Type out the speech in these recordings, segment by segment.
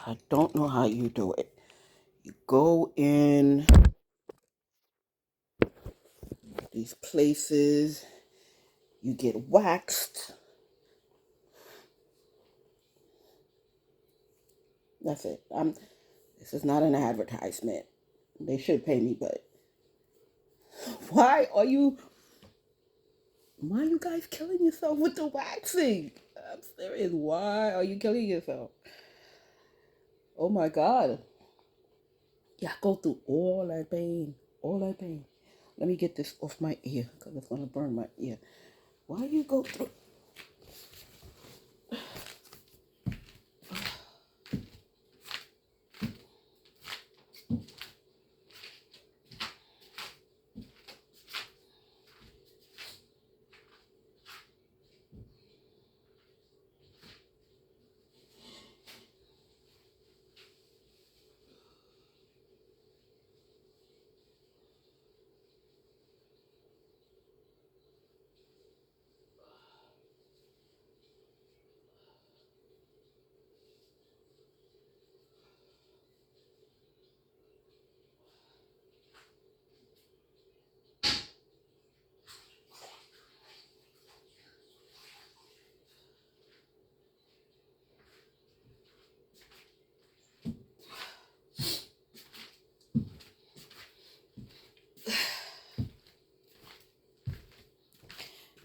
I don't know how you do it. You go in these places, you get waxed. That's it. This is not an advertisement. They should pay me, but why are you why are you guys killing yourself with the waxing? I'm serious. Why are you killing yourself? Oh my god. Yeah, go through all that pain. All that pain. Let me get this off my ear because it's gonna burn my ear. Why you go through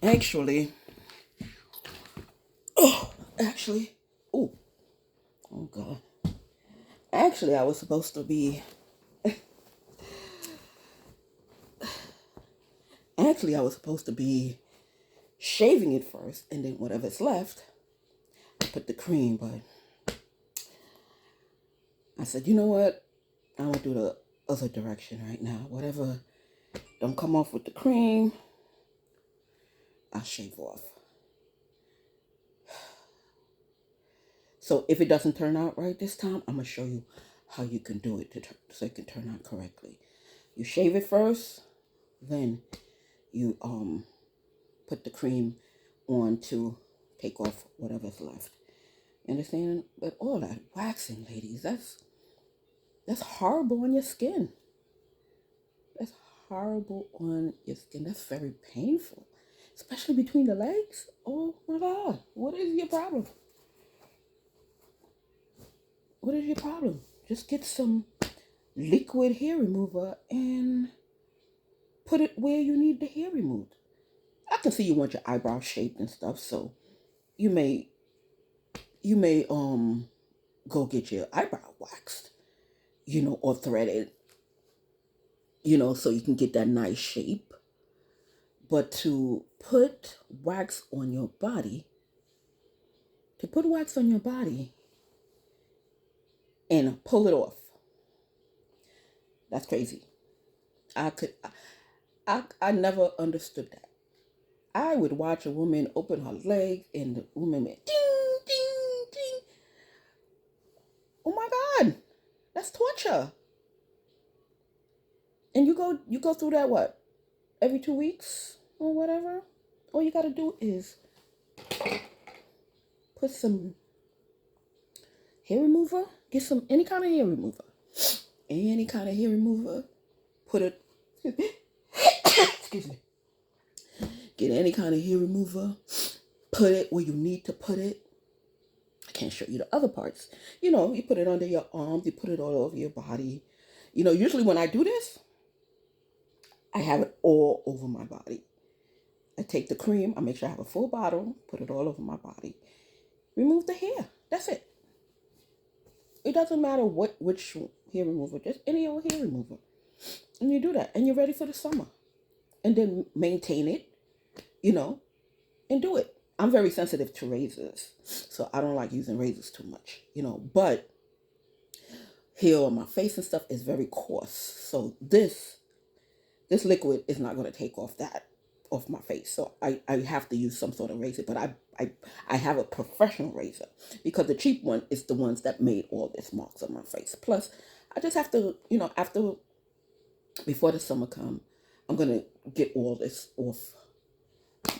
actually actually oh oh god. Actually I was supposed to be actually I was supposed to be shaving it first and then whatever's left, I put the cream, but I said, you know what? I will do the other direction right now. Whatever don't come off with the cream, I'll shave off. So if it doesn't turn out right this time, I'm gonna show you how you can do it so it can turn out correctly. You shave it first, then you put the cream on to take off whatever's left. You understand? But all that waxing, ladies, that's horrible on your skin. That's horrible on your skin. That's very painful, especially between the legs. Oh my God, what is your problem? What is your problem? Just get some liquid hair remover and put it where you need the hair removed. I can see you want your eyebrows shaped and stuff, so you may you may go get your eyebrow waxed, or threaded, so you can get that nice shape. But to put wax on your body and pull it off, that's crazy. I could I never understood that. I would watch a woman open her legs and the woman went ding ding ding. Oh my God, that's torture. And you go through that what? Every 2 weeks or whatever? All you gotta do is put some hair remover, get some any kind of hair remover. Any kind of hair remover. Put it excuse me. Get any kind of hair remover. Put it where you need to put it. I can't show you the other parts. You put it under your arms, you put it all over your body. Usually when I do this, I have it all over my body. I take the cream, I make sure I have a full bottle, put it all over my body. Remove the hair. That's it. It doesn't matter which hair remover, just any old hair remover. And you do that, and you're ready for the summer. And then maintain it, you know, and do it. I'm very sensitive to razors, so I don't like using razors too much, but hair on my face and stuff is very coarse. So this liquid is not going to take off my face. So I have to use some sort of razor, but I have a professional razor because the cheap one is the ones that made all this marks on my face. Plus, I just have to, before the summer come, I'm going to get all this off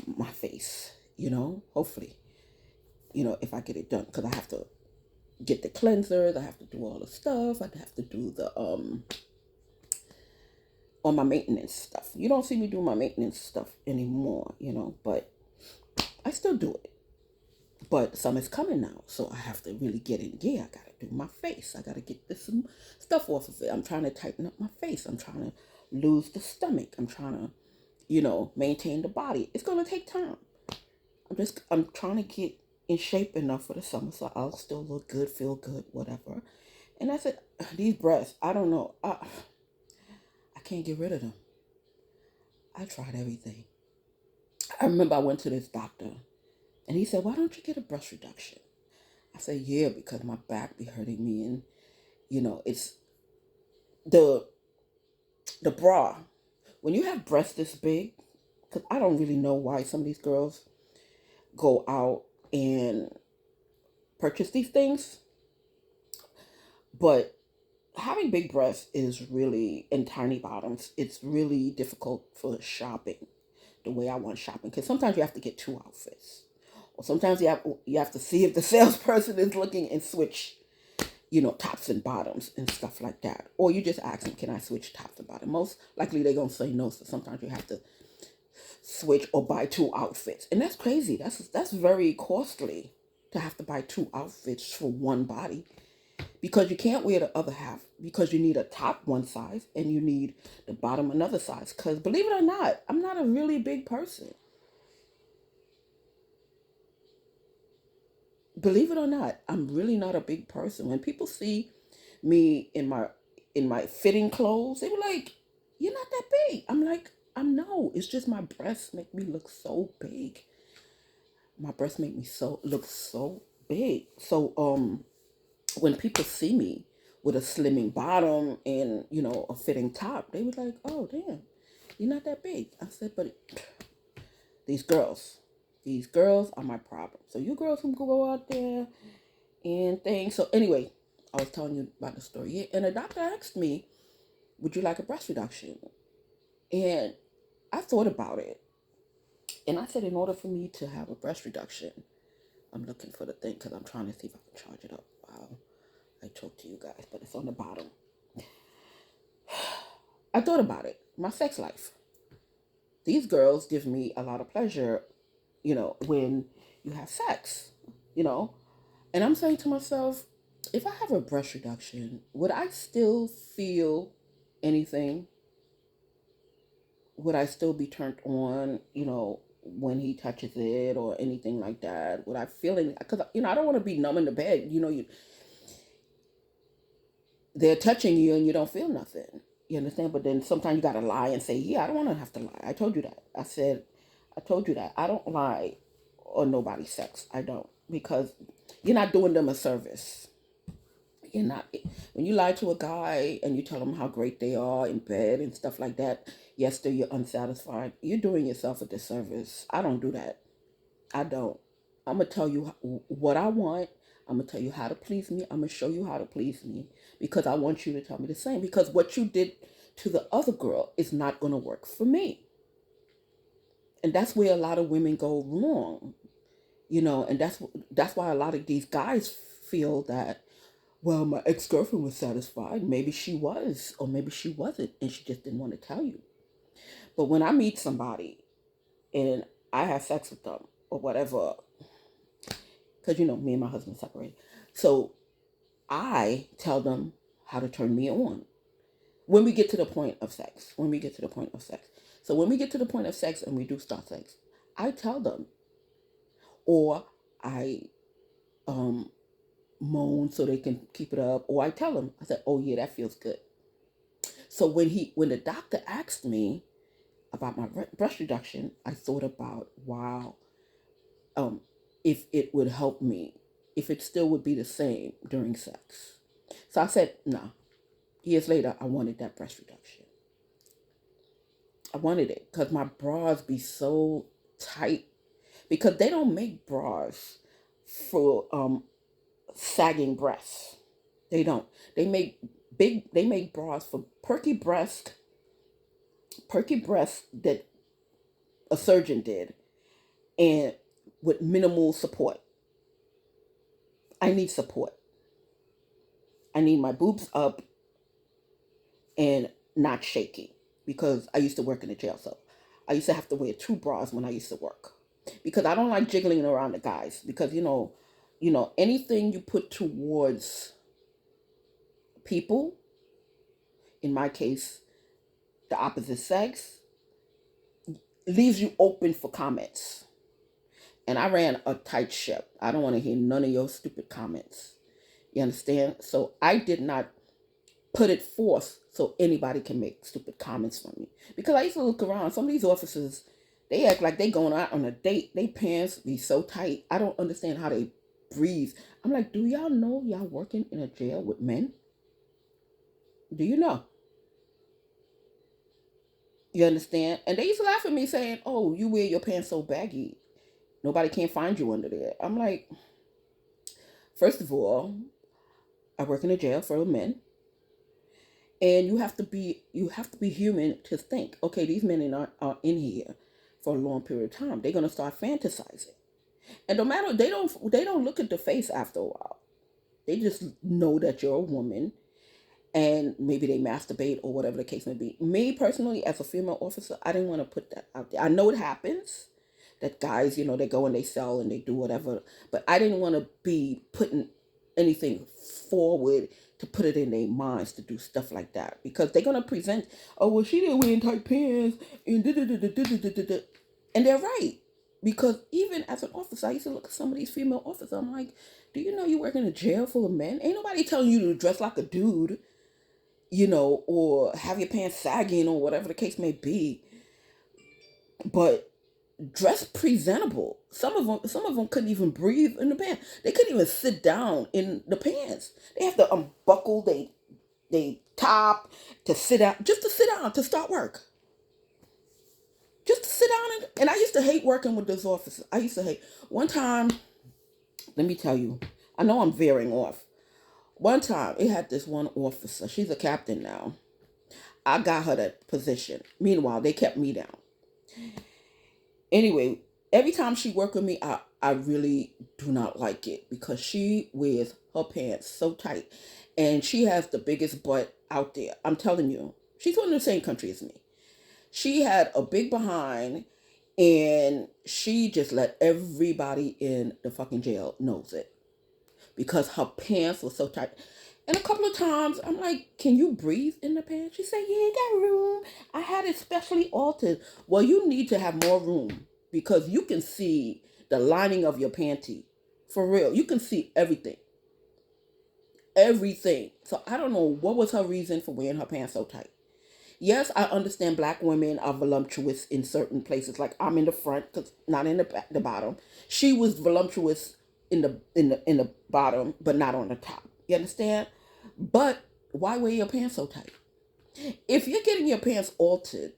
my face, hopefully, if I get it done, because I have to get the cleansers. I have to do all the stuff. I have to do the all my maintenance stuff. You don't see me do my maintenance stuff anymore, but I still do it. But summer's coming now, so I have to really get in gear. I gotta do my face. I gotta get this some stuff off of it. I'm trying to tighten up my face. I'm trying to lose the stomach. I'm trying to, maintain the body. It's gonna take time. I'm trying to get in shape enough for the summer so I'll still look good, feel good, whatever. And that's it. These breasts, I don't know. I can't get rid of them. I tried everything. I remember I went to this doctor and he said, "Why don't you get a breast reduction?" I said, "Yeah, because my back be hurting me, and it's the bra. When you have breasts this big, because I don't really know why some of these girls go out and purchase these things, but having big breasts is really, and tiny bottoms, it's really difficult for shopping the way I want shopping, because sometimes you have to get two outfits, or sometimes you have to see if the salesperson is looking and switch, tops and bottoms and stuff like that, or you just ask them, "Can I switch tops and bottoms?" Most likely they're gonna say no, so sometimes you have to switch or buy two outfits, and that's crazy. That's very costly to have to buy two outfits for one body, because you can't wear the other half, because you need a top one size and you need the bottom another size. Because believe it or not, I'm not a really big person. Believe it or not, I'm really not a big person. When people see me in my fitting clothes, they were like, "You're not that big." I'm like, "I'm no. It's just my breasts make me look so big. My breasts make me look so big." So when people see me with a slimming bottom and a fitting top, they was like, "Oh damn, you're not that big." I said, "But these girls, these girls are my problem." So you girls who go out there and things. So anyway, I was telling you about the story. Yeah, and the doctor asked me, "Would you like a breast reduction?" And I thought about it, and I said, in order for me to have a breast reduction, I'm looking for the thing because I'm trying to see if I can charge it up. Wow. I talk to you guys, but it's on the bottom. I thought about it. My sex life. These girls give me a lot of pleasure, when you have sex, you know. And I'm saying to myself, if I have a breast reduction, would I still feel anything? Would I still be turned on, when he touches it or anything like that? Would I feel it? Because, I don't want to be numb in the bed. They're touching you and you don't feel nothing. You understand? But then sometimes you got to lie and say, "Yeah, I don't want to have to lie. I told you that." I told you that. I don't lie on nobody's sex. I don't. Because you're not doing them a service. You're not. When you lie to a guy and you tell them how great they are in bed and stuff like that, yes, still you're unsatisfied. You're doing yourself a disservice. I don't do that. I don't. I'm going to tell you what I want. I'm going to tell you how to please me. I'm going to show you how to please me, because I want you to tell me the same. Because what you did to the other girl is not going to work for me. And that's where a lot of women go wrong, and that's why a lot of these guys feel that, well, my ex-girlfriend was satisfied. Maybe she was, or maybe she wasn't, and she just didn't want to tell you. But when I meet somebody and I have sex with them or whatever, because me and my husband separated, so I tell them how to turn me on when we get to the point of sex. When we get to the point of sex. So when we get to the point of sex and we do start sex, I tell them, or I um moan so they can keep it up, or I tell them, I said, "Oh yeah, that feels good." So when the doctor asked me about my breast reduction, I thought about, wow, um, if it would help me, if it still would be the same during sex. So I said, no. Years later, I wanted that breast reduction. I wanted it because my bras be so tight, because they don't make bras for sagging breasts. They don't. They make They make bras for perky breasts that a surgeon did, and with minimal support. I need support. I need my boobs up and not shaking because I used to work in the jail. So I used to have to wear 2 bras when I used to work because I don't like jiggling around the guys because anything you put towards people, in my case, the opposite sex, leaves you open for comments. And I ran a tight ship. I don't want to hear none of your stupid comments. You understand? So I did not put it forth so anybody can make stupid comments from me. Because I used to look around. Some of these officers, they act like they going out on a date. They pants be so tight. I don't understand how they breathe. I'm like, do y'all know y'all working in a jail with men? Do you know? You understand? And they used to laugh at me saying, oh, you wear your pants so baggy. Nobody can find you under there. I'm like, first of all, I work in a jail for men. And you have to be human to think, okay, these men are in here for a long period of time. They're gonna start fantasizing. And no matter they don't look at the face after a while. They just know that you're a woman and maybe they masturbate or whatever the case may be. Me personally, as a female officer, I didn't want to put that out there. I know it happens that guys, they go and they sell and they do whatever, but I didn't want to be putting anything forward to put it in their minds to do stuff like that because they're gonna present, oh well, she didn't wear tight pants and and they're right. Because even as an officer, I used to look at some of these female officers. I'm like, do you know you work in a jail full of men? Ain't nobody telling you to dress like a dude, or have your pants sagging or whatever the case may be. But dress presentable. Some of them couldn't even breathe in the pants. They couldn't even sit down in the pants. They have to unbuckle they top to sit down, just to sit down to start work. Just to sit down and I used to hate working with this officer. I used to hate. One time, let me tell you, I know I'm veering off. One time, it had this one officer. She's a captain now. I got her that position. Meanwhile, they kept me down. Anyway, every time she worked with me, I really do not like it because she wears her pants so tight. And she has the biggest butt out there. I'm telling you. She's from the same country as me. She had a big behind and she just let everybody in the fucking jail knows it because her pants were so tight. And a couple of times, I'm like, can you breathe in the pants? She said, yeah, you got room. I had it specially altered. Well, you need to have more room because you can see the lining of your panty. For real. You can see everything. Everything. So I don't know what was her reason for wearing her pants so tight. Yes, I understand black women are voluptuous in certain places. Like I'm in the front, cause not in the bottom. She was voluptuous in the bottom, but not on the top. You understand? But why wear your pants so tight? If you're getting your pants altered,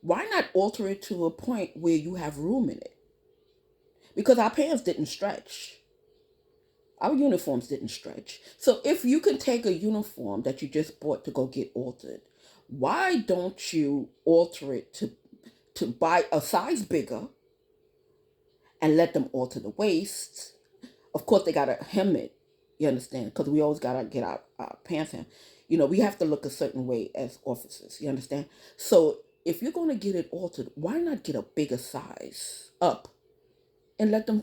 why not alter it to a point where you have room in it? Because our pants didn't stretch. Our uniforms didn't stretch. So if you can take a uniform that you just bought to go get altered, why don't you alter it to buy a size bigger and let them alter the waist? Of course, they gotta hem it. You understand? Because we always gotta get our pants hem. We have to look a certain way as officers. You understand? So if you're gonna get it altered, why not get a bigger size up and let them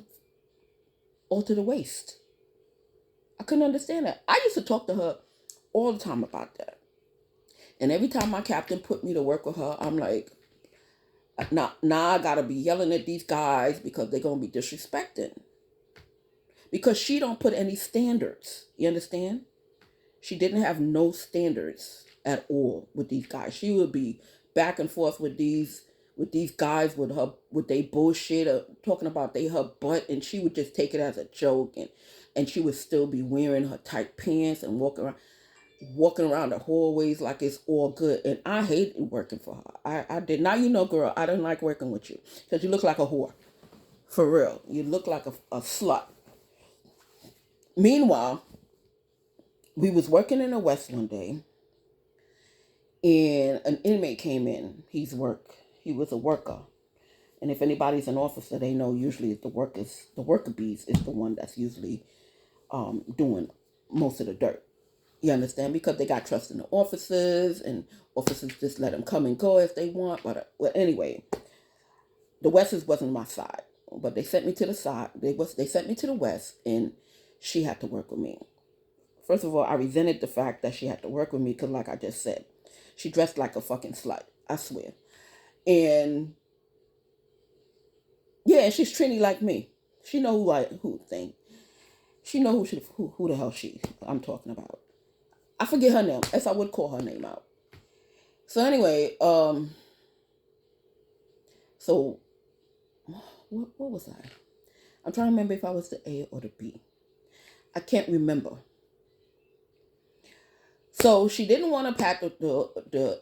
alter the waist? I couldn't understand that. I used to talk to her all the time about that. And every time my captain put me to work with her, I'm like, now I gotta be yelling at these guys because they're gonna be disrespecting. Because she don't put any standards. You understand? She didn't have no standards at all with these guys. She would be back and forth with these guys with they bullshit talking about her butt, and she would just take it as a joke, and she would still be wearing her tight pants and walking around the hallways like it's all good. And I hated working for her. I did. Now girl, I didn't like working with you because you look like a whore. For real. You look like a slut. Meanwhile, we was working in the West one day, and an inmate came in. He was a worker. And if anybody's an officer, they know usually the worker bees is the one that's usually doing most of the dirt. You understand? Because they got trust in the officers, and officers just let them come and go if they want. But well, anyway, the West wasn't my side, but they sent me to the side. They sent me to the West, and she had to work with me. First of all, I resented the fact that she had to work with me because, like I just said, she dressed like a fucking slut. I swear. And yeah, she's Trini like me. She know who thing. She know who the hell I'm talking about. I forget her name, as I would call her name out. So anyway, so what was I? I'm trying to remember if I was the A or the B. I can't remember. So she didn't want to pat the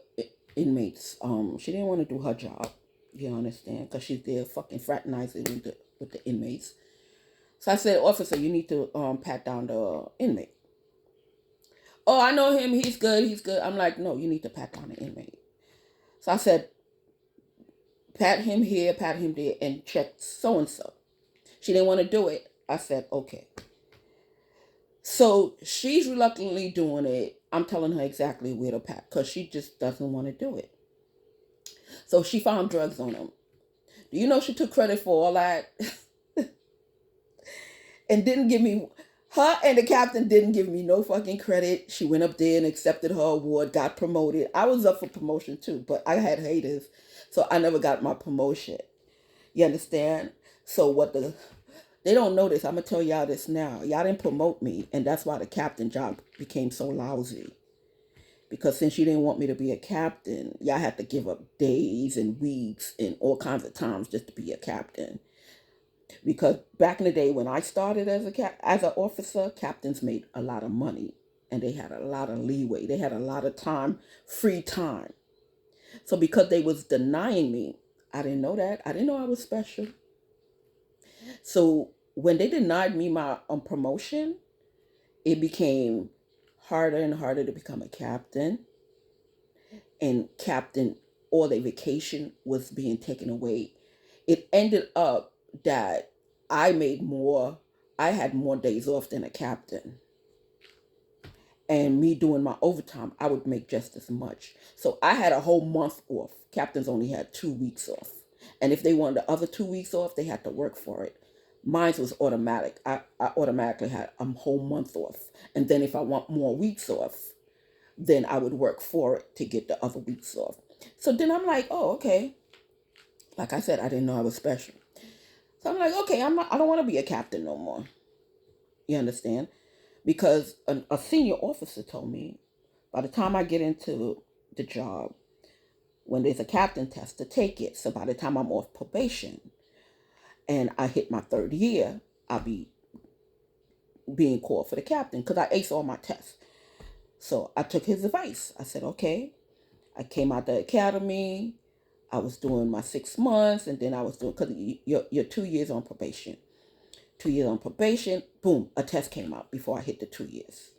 inmates. She didn't want to do her job. You understand? Because she's there fucking fraternizing with the inmates. So I said, officer, you need to pat down the inmate. Oh, I know him. He's good. He's good. I'm like, no, you need to pat down the inmate. So I said, pat him here, pat him there, and check so and so. She didn't want to do it. I said, okay. So she's reluctantly doing it. I'm telling her exactly where to pat because she just doesn't want to do it. So she found drugs on him. Do you know she took credit for all that? And didn't give me, her and the captain didn't give me no fucking credit. She went up there and accepted her award, got promoted. I was up for promotion too, but I had haters. So I never got my promotion. You understand? So they don't know this. I'm going to tell y'all this now. Y'all didn't promote me, and that's why the captain job became so lousy. Because since you didn't want me to be a captain, y'all had to give up days and weeks and all kinds of times just to be a captain. Because back in the day when I started as an officer, captains made a lot of money and they had a lot of leeway. They had a lot of time, free time. So because they was denying me, I didn't know that. I didn't know I was special. So when they denied me my promotion, it became harder and harder to become a captain. And captain, all their vacation was being taken away. It ended up that I had more days off than a captain. And me doing my overtime, I would make just as much. So I had a whole month off. Captains only had 2 weeks off. And if they wanted the other 2 weeks off, they had to work for it. Mine was automatic. I automatically had a whole month off. And then if I want more weeks off, then I would work for it to get the other weeks off. So then I'm like, oh, okay. Like I said, I didn't know I was special. So I'm like, okay, I don't want to be a captain no more. You understand? Because a senior officer told me by the time I get into the job, when there's a captain test to take it, so by the time I'm off probation and I hit my 3rd year, I'll be being called for the captain because I aced all my tests. So I took his advice. I said, okay. I came out the academy. I was doing my 6 months, and then I was doing, because you're 2 years on probation. 2 years on probation, boom, a test came out before I hit the 2 years.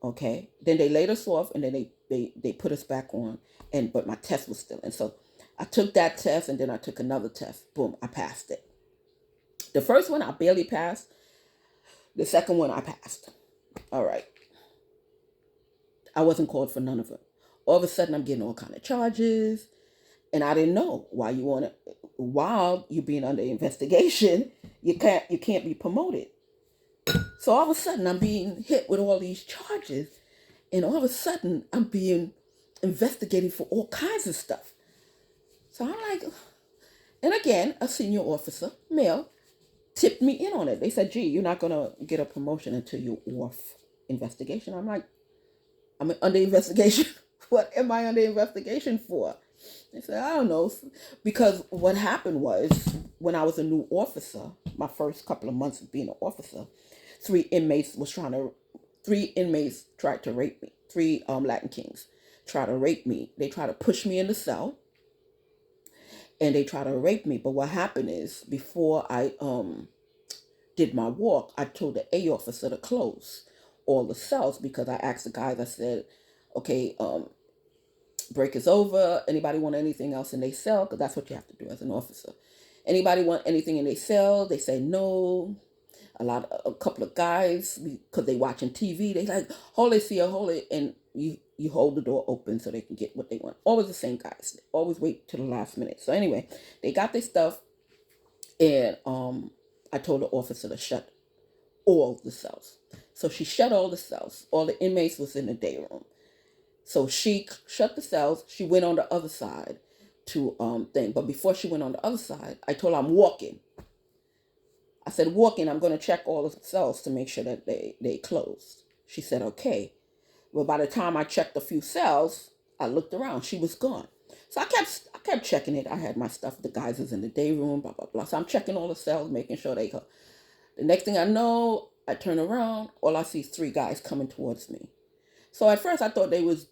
Okay, then they laid us off, and then they put us back on, but my test was still. And so I took that test, and then I took another test. Boom, I passed it. The first one I barely passed. The second one I passed. All right. I wasn't called for none of it. All of a sudden, I'm getting all kind of charges, and I didn't know while you're being under investigation, you can't be promoted. So all of a sudden, I'm being hit with all these charges, and all of a sudden, I'm being investigated for all kinds of stuff. So I'm like, and again, a senior officer, male, tipped me in on it. They said, gee, you're not going to get a promotion until you're off investigation. I'm like, I'm under investigation. What am I under investigation for? They said, I don't know. Because what happened was, when I was a new officer, my first couple of months of being an officer, 3 inmates tried to rape me. 3 Latin Kings tried to rape me. They tried to push me in the cell, and they tried to rape me. But what happened is, before I did my walk, I told the A officer to close all the cells, because I asked the guys, I said, okay, break is over. Anybody want anything else in their cell? Because that's what you have to do as an officer. Anybody want anything in their cell? They say no. A couple of guys, because they watching TV, they like, hold it, see, hold it, and you hold the door open so they can get what they want. Always the same guys. They always wait till the last minute. So anyway, they got their stuff, and I told the officer to shut all the cells. So she shut all the cells. All the inmates was in the day room. So she shut the cells. She went on the other side to thing. But before she went on the other side, I told her I'm walking. I said, walking, I'm going to check all the cells to make sure that they closed. She said, okay. Well, by the time I checked a few cells, I looked around. She was gone. So I kept checking it. I had my stuff. The guys is in the day room, blah, blah, blah. So I'm checking all the cells, making sure they go. The next thing I know, I turn around. All I see is 3 guys coming towards me. So at first I thought they was,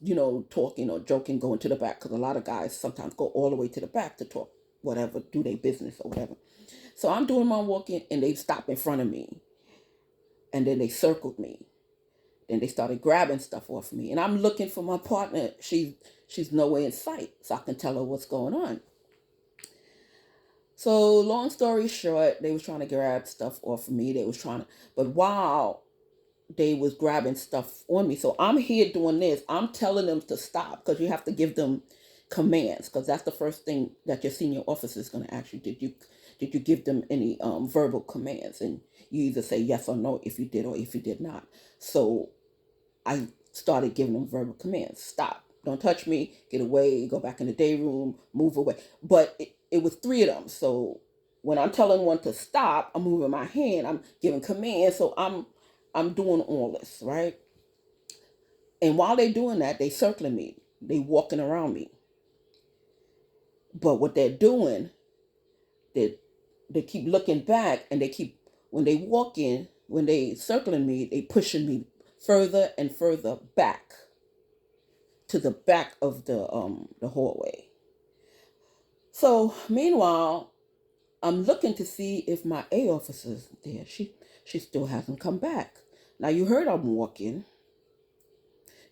talking or joking, going to the back. Because a lot of guys sometimes go all the way to the back to talk, whatever, do their business or whatever. So I'm doing my walking, and they stopped in front of me. And then they circled me. Then they started grabbing stuff off me. And I'm looking for my partner. She's nowhere in sight, so I can tell her what's going on. So long story short, they was trying to grab stuff off of me. But while they was grabbing stuff on me, so I'm here doing this. I'm telling them to stop, because you have to give them commands, because that's the first thing that your senior officer is going to ask you. Did you give them any verbal commands? And you either say yes or no if you did or if you did not. So I started giving them verbal commands. Stop. Don't touch me. Get away. Go back in the day room. Move away. But it was 3 of them. So when I'm telling one to stop, I'm moving my hand. I'm giving commands. So I'm doing all this, right? And while they're doing that, they circling me. They walking around me. But what they're doing, they keep looking back, and when they walk in, when they circling me, they pushing me further and further back to the back of the hallway. So meanwhile, I'm looking to see if my A officer's there. She still hasn't come back. Now you heard I'm walking.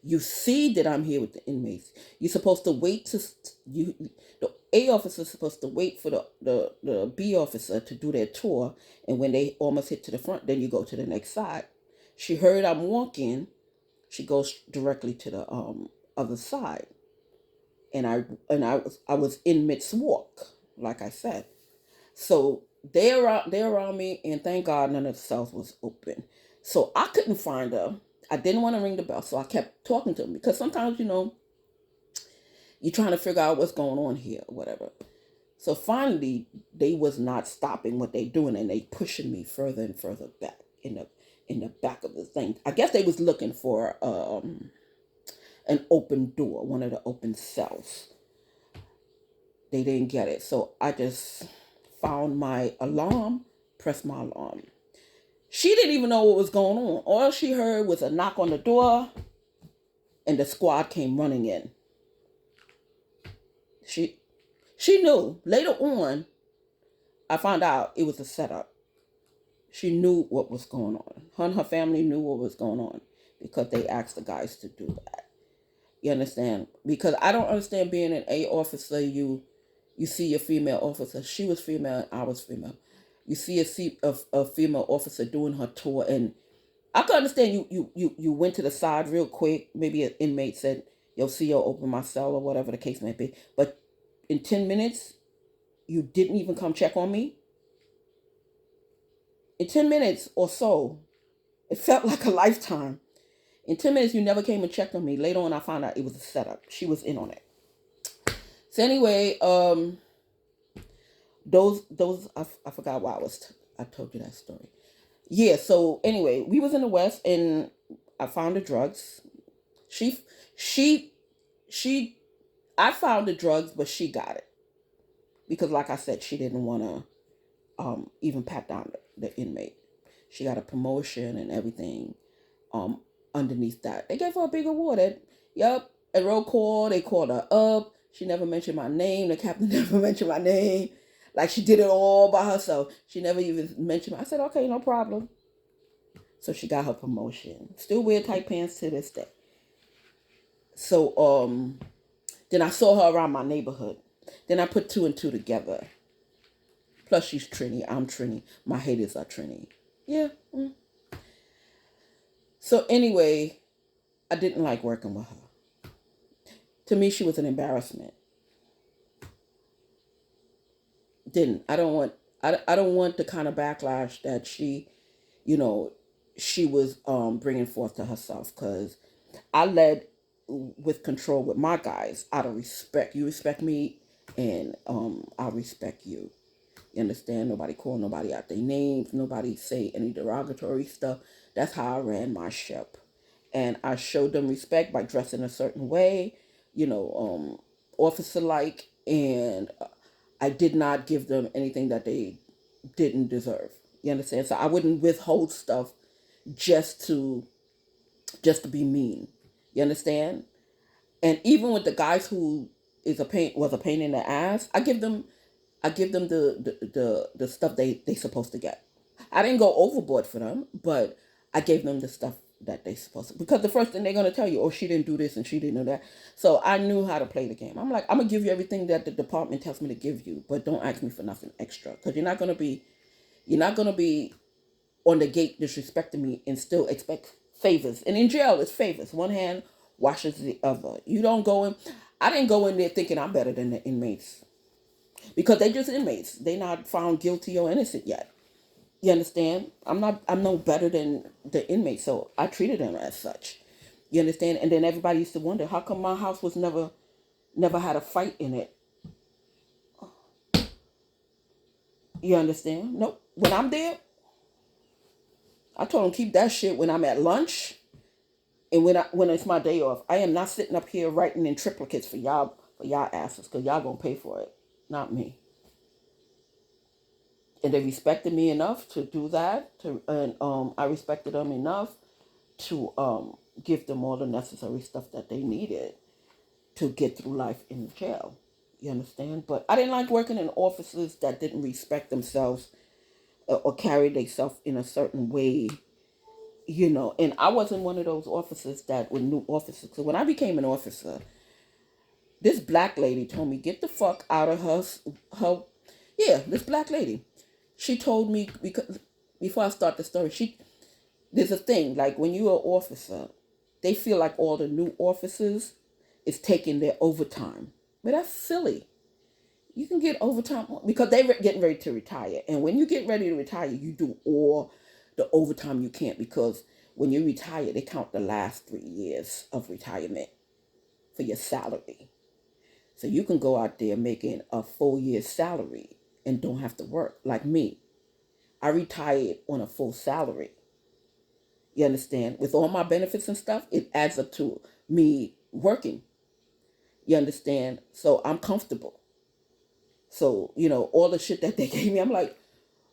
You see that I'm here with the inmates. You're supposed to wait the A officer is supposed to wait for the B officer to do their tour, and when they almost hit to the front, then you go to the next side. She heard I'm walking. She goes directly to the other side, and I was in midst walk, like I said. So they're around me, and thank God none of the cells was open. So I couldn't find her. I didn't want to ring the bell, so I kept talking to them, because sometimes, you're trying to figure out what's going on here or whatever. So finally, they was not stopping what they doing, and they pushing me further and further back in the back of the thing. I guess they was looking for an open door, one of the open cells. They didn't get it, so I just found my alarm, pressed my alarm. She didn't even know what was going on. All she heard was a knock on the door, and the squad came running in. She knew. Later on, I found out it was a setup. She knew what was going on. Her and her family knew what was going on, because they asked the guys to do that. You understand? Because I don't understand being an A officer. You see your female officer. She was female, and I was female. You see a female officer doing her tour, and I could understand you went to the side real quick. Maybe an inmate said, "Yo, CEO, open my cell," or whatever the case may be. But in 10 minutes, you didn't even come check on me. In 10 minutes or so, it felt like a lifetime. In 10 minutes, you never came and checked on me. Later on, I found out it was a setup. She was in on it. So anyway, those I forgot why I told you that story. Yeah. So anyway, we was in the West, and I found the drugs. She I found the drugs, but she got it, because, like I said, she didn't want to even pat down the inmate. She got a promotion and everything. Underneath that, they gave her a big award. At roll call, they called her up. She never mentioned my name. The captain never mentioned my name. Like, she did it all by herself. She never even mentioned. I said, okay, no problem. So she got her promotion. Still wear tight pants to this day. So then I saw her around my neighborhood. Then I put 2 and 2 together. Plus she's Trini. I'm Trini. My haters are Trini. Yeah. So anyway, I didn't like working with her. To me, she was an embarrassment. Didn't. I don't want the kind of backlash that you know, she was bringing forth to herself, because I led with control with my guys out of respect. You respect me, and I respect you. You understand? Nobody call nobody out their names. Nobody say any derogatory stuff. That's how I ran my ship, and I showed them respect by dressing a certain way, officer like, and I did not give them anything that they didn't deserve. You understand? So I wouldn't withhold stuff just to just to be mean. You understand? And even with the guys who is a pain was a pain in the ass, I give them the stuff they supposed to get. I didn't go overboard for them, but I gave them the stuff that they supposed to, because the first thing they're gonna tell you, oh, she didn't do this and she didn't do that. So I knew how to play the game. I'm like, I'm gonna give you everything that the department tells me to give you, but don't ask me for nothing extra, because you're not gonna be on the gate disrespecting me and still expect favors. And in jail, it's favors. One hand washes the other. You don't go in. I didn't go in there thinking I'm better than the inmates, because they just inmates. They not found guilty or innocent yet. You understand? I'm no better than the inmates, so I treated them as such. You understand? And then everybody used to wonder, how come my house was never had a fight in it? You understand? Nope. When I'm there, I told them keep that shit when I'm at lunch and when it's my day off. I am not sitting up here writing in triplicates for y'all asses, because y'all gonna pay for it, not me. And they respected me enough to do that. And I respected them enough to give them all the necessary stuff that they needed to get through life in jail. You understand? But I didn't like working in offices that didn't respect themselves, or carry themselves in a certain way. And I wasn't one of those officers that were new officers. So when I became an officer, this black lady told me, get the fuck out of her. Yeah, this black lady. She told me, because before I start the story, there's a thing, like when you're an officer, they feel like all the new officers is taking their overtime. But that's silly. You can get overtime because they're getting ready to retire. And when you get ready to retire, you do all the overtime you can't, because when you retire, they count the last 3 years of retirement for your salary. So you can go out there making a full year's salary and don't have to work. Like me, I retired on a full salary. You understand? With all my benefits and stuff, it adds up to me working. You understand? So I'm comfortable. So, all the shit that they gave me, I'm like,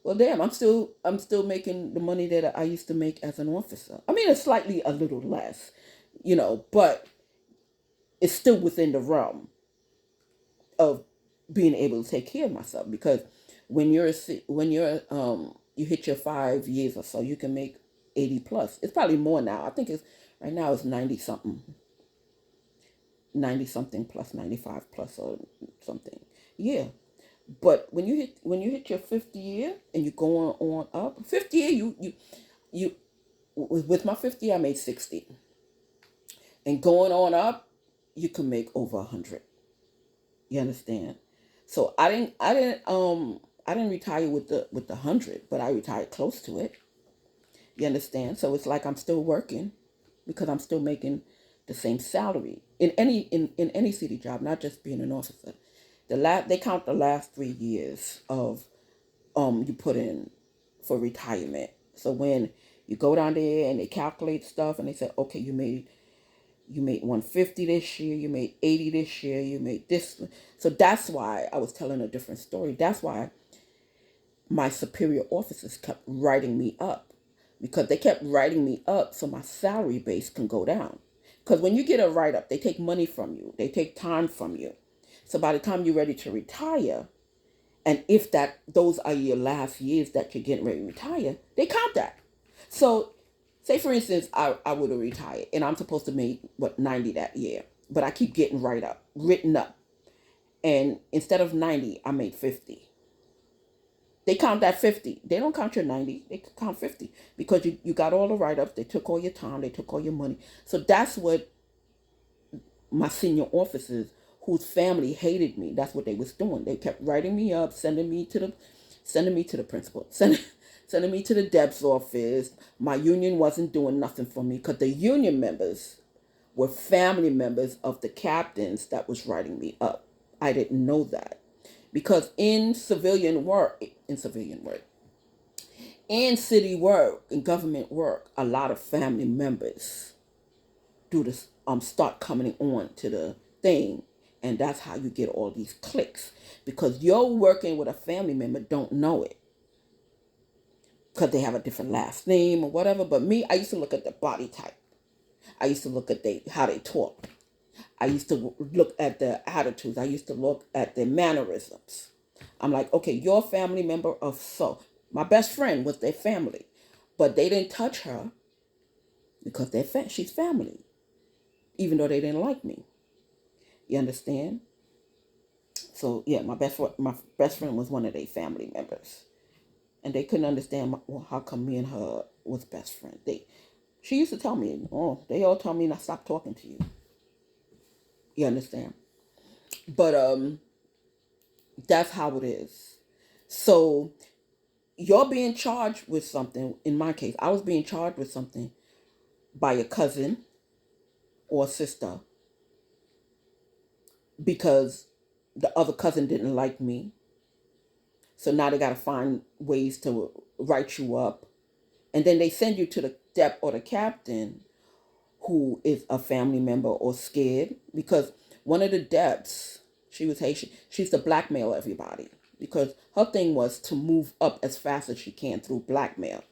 well, damn, I'm still making the money that I used to make as an officer. I mean, it's slightly a little less, but it's still within the realm of being able to take care of myself, because you hit your 5 years or so, you can make 80 plus. It's probably more now. I think it's right now it's 90 something plus, 95 plus or something. Yeah. But when you hit your 50th year and you're going on up, 50th year, you with my 50th, I made 60, and going on up, you can make over 100. You understand? So I didn't retire with the 100, but I retired close to it. You understand? So it's like I'm still working, because I'm still making the same salary in any city job, not just being an officer. They count the last 3 years of you put in for retirement. So when you go down there and they calculate stuff and they say, okay, you made 150 this year, you made 80 this year, you made this. So that's why I was telling a different story. That's why my superior officers kept writing me up, because they kept writing me up so my salary base can go down. Because when you get a write up, they take money from you, they take time from you. So by the time you're ready to retire, and if those are your last years that you're getting ready to retire, they count that. So say for instance, I would have retired and I'm supposed to make 90 that year, but I keep getting written up. And instead of 90, I made 50. They count that 50. They don't count your 90. They count 50 because you got all the write-ups. They took all your time. They took all your money. So that's what my senior officers, whose family hated me, that's what they was doing. They kept writing me up, sending me to the principal, sending me to the DEP's office. My union wasn't doing nothing for me because the union members were family members of the captains that was writing me up. I didn't know that because in city work, in government work, a lot of family members do this, start coming on to the thing, and that's how you get all these clicks, because you're working with a family member, don't know it because they have a different last name or whatever. But me, I used to look at the body type. I used to look at how they talk. I used to look at their attitudes. I used to look at their mannerisms. I'm like, okay, you're a family member of so. My best friend was their family, but they didn't touch her because she's family, even though they didn't like me. You understand? So yeah, my best friend was one of their family members, and they couldn't understand how come me and her was best friends. She used to tell me, oh, they all told me not stop talking to you. You understand? But that's how it is. So you're being charged with something. In my case, I was being charged with something by a cousin or sister because the other cousin didn't like me. So now they got to find ways to write you up. And then they send you to the DEP or the captain who is a family member or scared, because one of the DEPs, she was Haitian. She used to blackmail everybody because her thing was to move up as fast as she can through blackmail.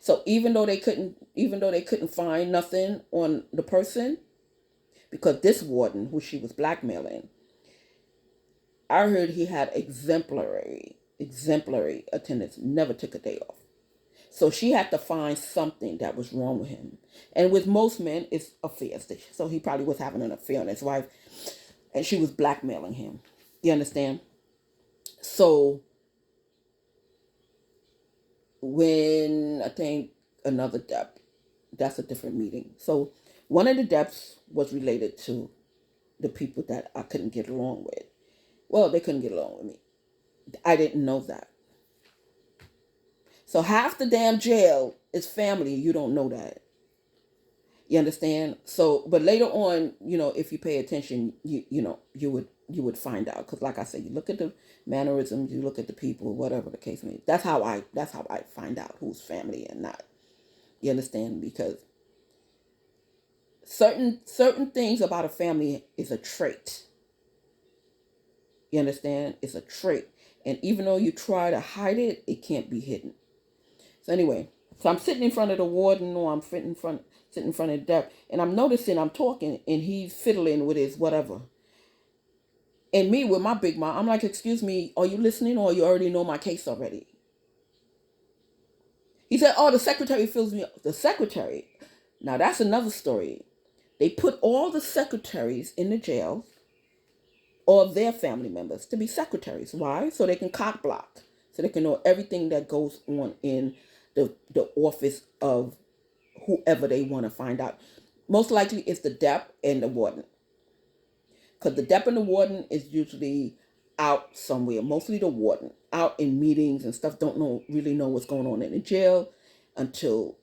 So even though they couldn't find nothing on the person, because this warden who she was blackmailing, I heard he had exemplary attendance, never took a day off. So she had to find something that was wrong with him. And with most men, it's affairs. So he probably was having an affair on his wife, and she was blackmailing him. You understand? So when I think another DEP, that's a different meeting. So one of the DEPs was related to the people that I couldn't get along with. Well, they couldn't get along with me. I didn't know that. So half the damn jail is family. You don't know that. You understand? So, but later on, if you pay attention, you would find out. Because like I said, you look at the mannerisms, you look at the people, whatever the case may be. That's how I find out who's family and not. You understand? Because certain things about a family is a trait. You understand? It's a trait. And even though you try to hide it, it can't be hidden. So anyway, so I'm sitting in front of the warden, or I'm sitting in front of the DEP, and I'm noticing I'm talking, and he's fiddling with his whatever. And me, with my big mouth, I'm like, excuse me, are you listening, or you already know my case already? He said, oh, the secretary fills me up. The secretary. Now, that's another story. They put all the secretaries in the jail, or their family members, to be secretaries. Why? So they can cock block. So they can know everything that goes on in the office of whoever they want to find out. Most likely it's the DEP and the warden. Because the DEP and the warden is usually out somewhere. Mostly the warden. Out in meetings and stuff. Don't really know what's going on in the jail until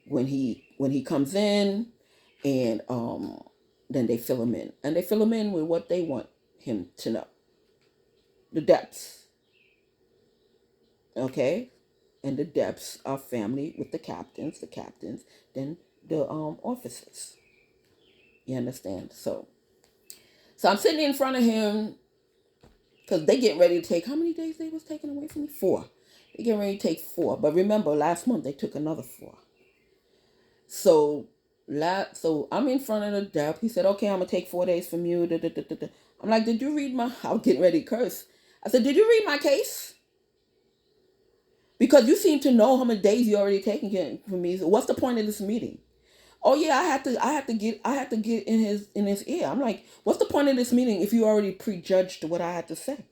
when he comes in, and then they fill him in. And they fill him in with what they want him to know. The DEPs. Okay? And the DEPs are family with the captains, then the officers. You understand? So I'm sitting in front of him, because they getting ready to take, how many days they was taking away from me? 4. They getting ready to take 4. But remember, last month they took another 4. So I'm in front of the DEP. He said, okay, I'm going to take 4 days from you. I'm like, did you read I was getting ready to curse. I said, did you read my case? Because you seem to know how many days you already taken from me. So what's the point of this meeting? Oh yeah, I had to get in his ear. I'm like, what's the point of this meeting if you already prejudged what I had to say?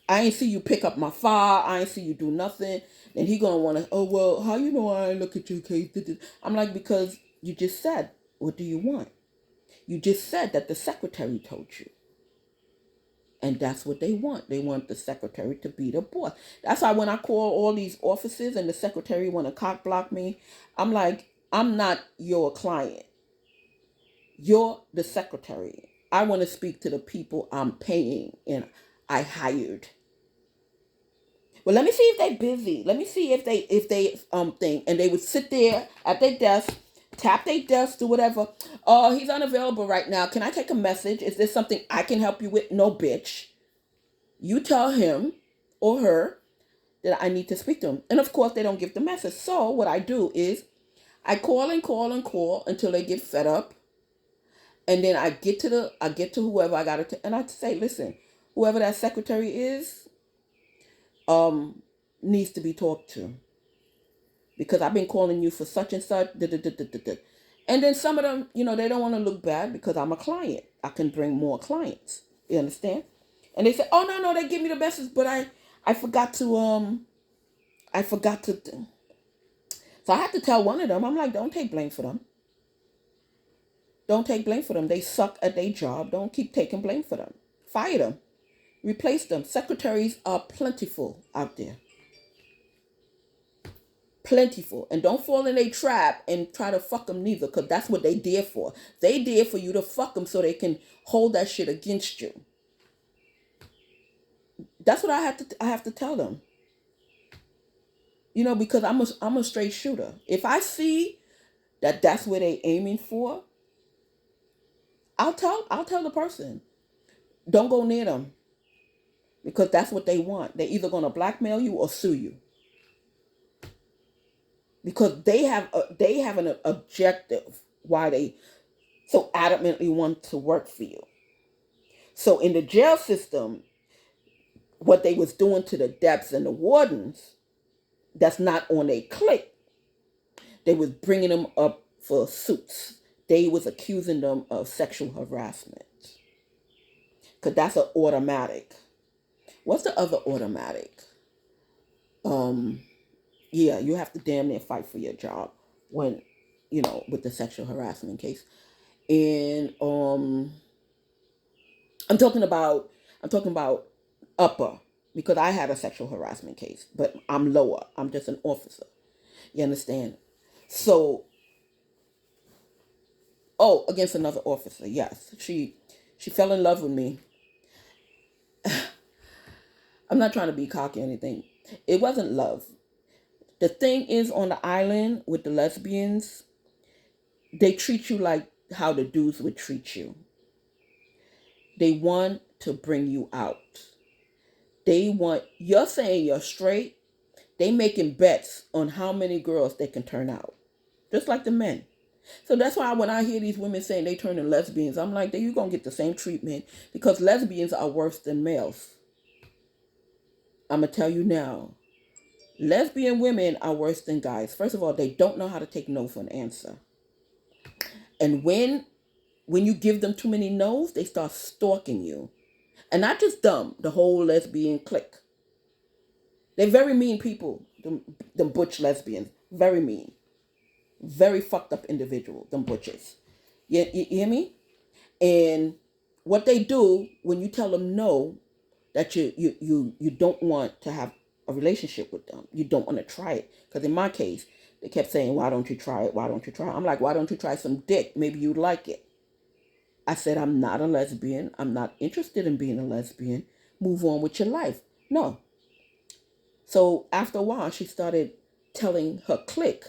I ain't see you pick up my file. I ain't see you do nothing. Then he gonna wanna, oh well, how you know I ain't look at your case? I'm like, because you just said, what do you want? You just said that the secretary told you. And that's what they want. They want the secretary to be the boss. That's why when I call all these offices and the secretary want to cock block me, I'm like, I'm not your client. You're the secretary. I want to speak to the people I'm paying and I hired. Well, let me see if they busy. Let me see if they thing. And they would sit there at their desk, tap their desk, do whatever. Oh, he's unavailable right now. Can I take a message? Is there something I can help you with? No, bitch. You tell him or her that I need to speak to him. And of course, they don't give the message. So what I do is I call and call and call until they get fed up. And then I get to whoever I got to, and I say, listen, whoever that secretary is, needs to be talked to, because I've been calling you for such and such. And then some of them, they don't want to look bad because I'm a client. I can bring more clients. You understand? And they say, oh no, they give me the message, but I forgot to So I had to tell one of them, I'm like, don't take blame for them. Don't take blame for them. They suck at their job. Don't keep taking blame for them. Fire them. Replace them. Secretaries are plentiful out there. Plentiful. And don't fall in a trap and try to fuck them neither, because that's what they there for. They there for you to fuck them so they can hold that shit against you. That's what I have to tell them. Because I'm a straight shooter. If I see that that's where they aiming for, I'll tell the person, don't go near them, because that's what they want. They're either going to blackmail you or sue you, because they have an objective why they so adamantly want to work for you. So in the jail system, what they was doing to the depths and the wardens, that's not on a click. They was bringing them up for suits. They was accusing them of sexual harassment, because that's an automatic. What's the other automatic? Yeah, you have to damn near fight for your job when, with the sexual harassment case. And I'm talking about upper, because I had a sexual harassment case, but I'm lower. I'm just an officer. You understand? So, against another officer, yes. She fell in love with me. I'm not trying to be cocky or anything. It wasn't love. The thing is, on the island with the lesbians, they treat you like how the dudes would treat you. They want to bring you out. You're saying you're straight. They making bets on how many girls they can turn out. Just like the men. So that's why when I hear these women saying they turn to lesbians, I'm like, you're going to get the same treatment, because lesbians are worse than males. I'm going to tell you now. Lesbian women are worse than guys. First of all, they don't know how to take no for an answer. And when you give them too many no's, they start stalking you. And not just them, the whole lesbian clique. They're very mean people, them butch lesbians. Very mean. Very fucked up individual, them butches. You hear me? And what they do when you tell them no, that you don't want to have a relationship with them. You don't want to try it. Because in my case, they kept saying, why don't you try it? Why don't you try it? I'm like, why don't you try some dick? Maybe you'd like it. I said, I'm not a lesbian. I'm not interested in being a lesbian. Move on with your life. No. So after a while, she started telling her clique,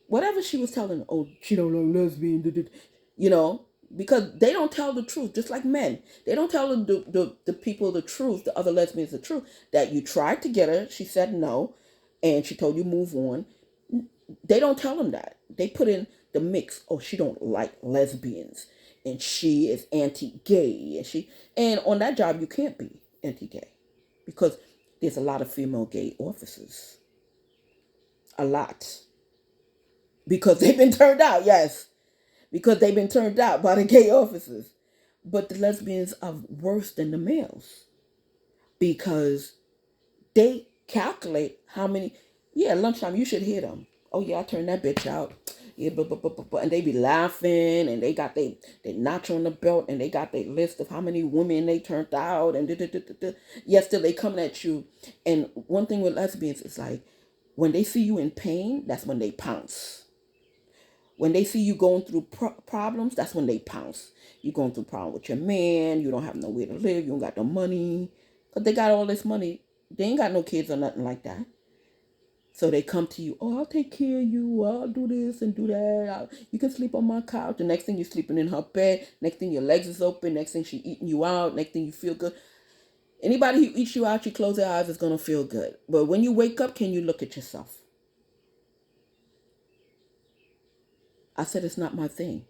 whatever she was telling, oh, she don't know lesbian, because they don't tell the truth, just like men. They don't tell the people the truth, the other lesbians the truth, that you tried to get her, she said no, and she told you move on. They don't tell them that. They put in the mix, oh, she don't like lesbians, and she is anti-gay, and on that job you can't be anti-gay, because there's a lot of female gay officers. A lot. Because they've been turned out, yes. Because they've been turned out by the gay officers. But the lesbians are worse than the males. because they calculate how many. Yeah, lunchtime you should hear them. Oh yeah, I turned that bitch out. Yeah, and they be laughing, and they got they notch on the belt, and they got their list of how many women they turned out, and yes, still they coming at you. And one thing with lesbians is like, when they see you in pain, that's when they pounce. When they see you going through problems, that's when they pounce. You going through problem with your man, you don't have nowhere to live, you don't got no money, because they got all this money. They ain't got no kids or nothing like that. So they come to you, oh, I'll take care of you, I'll do this and do that. You can sleep on my couch. The next thing you're sleeping in her bed. Next thing your legs is open. Next thing she eating you out. Next thing you feel good. Anybody who eats you out, you close their eyes, is going to feel good. But when you wake up, can you look at yourself? I said it's not my thing.